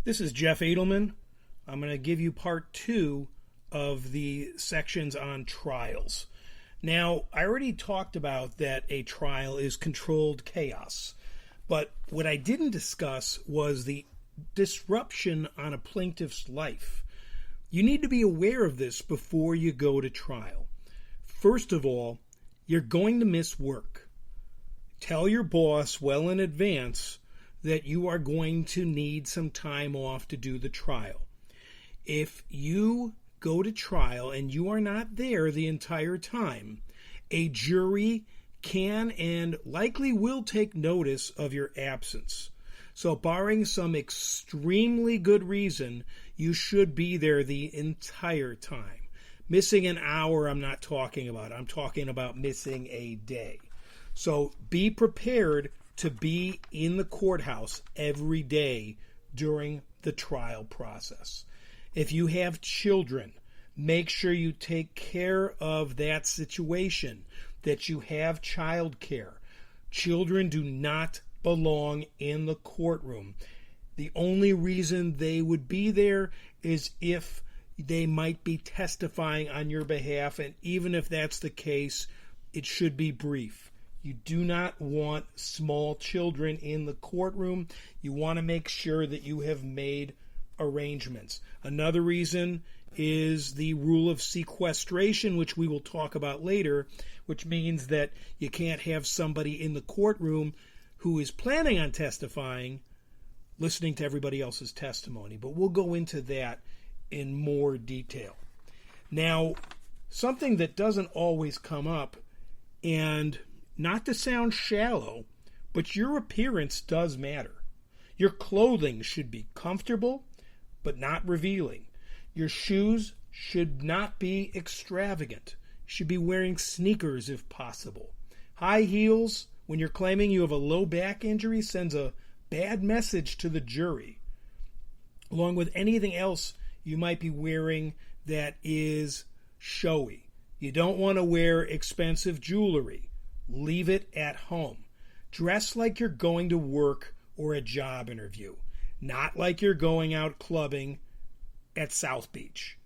This is Jeff Edelman. I'm going to give you part 2 of the sections on trials. Now, I already talked about that a trial is controlled chaos, but what I didn't discuss was the disruption on a plaintiff's life. You need to be aware of this before you go to trial. First of all, you're going to miss work. Tell your boss well in advance that you are going to need some time off to do the trial. If you go to trial and you are not there the entire time, a jury can and likely will take notice of your absence. So barring some extremely good reason, you should be there the entire time. Missing an hour, I'm not talking about. I'm talking about missing a day. So be prepared to be in the courthouse every day during the trial process. If you have children, make sure you take care of that situation, that you have child care. Children do not belong in the courtroom. The only reason they would be there is if they might be testifying on your behalf, and even if that's the case, it should be brief. You do not want small children in the courtroom. You want to make sure that you have made arrangements. Another reason is the rule of sequestration, which we will talk about later, which means that you can't have somebody in the courtroom who is planning on testifying listening to everybody else's testimony. But we'll go into that in more detail. Now, something that doesn't always come up, and not to sound shallow, but your appearance does matter. Your clothing should be comfortable, but not revealing. Your shoes should not be extravagant. You should be wearing sneakers if possible. High heels, when you're claiming you have a low back injury, sends a bad message to the jury, along with anything else you might be wearing that is showy. You don't want to wear expensive jewelry. Leave it at home. Dress like you're going to work or a job interview, not like you're going out clubbing at South Beach.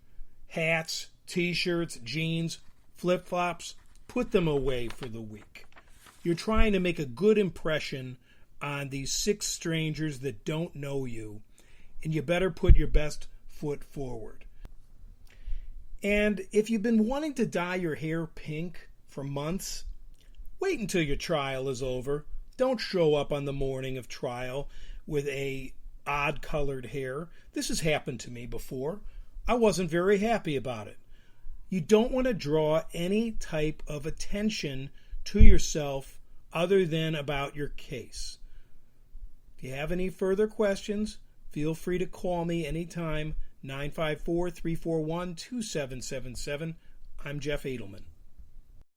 Hats, t-shirts, jeans, flip-flops, put them away for the week. You're trying to make a good impression on these 6 strangers that don't know you, and you better put your best foot forward. And if you've been wanting to dye your hair pink for months, wait until your trial is over. Don't show up on the morning of trial with a odd colored hair. This has happened to me before. I wasn't very happy about it. You don't want to draw any type of attention to yourself other than about your case. If you have any further questions, feel free to call me anytime, 954-341-2777. I'm Jeff Edelman.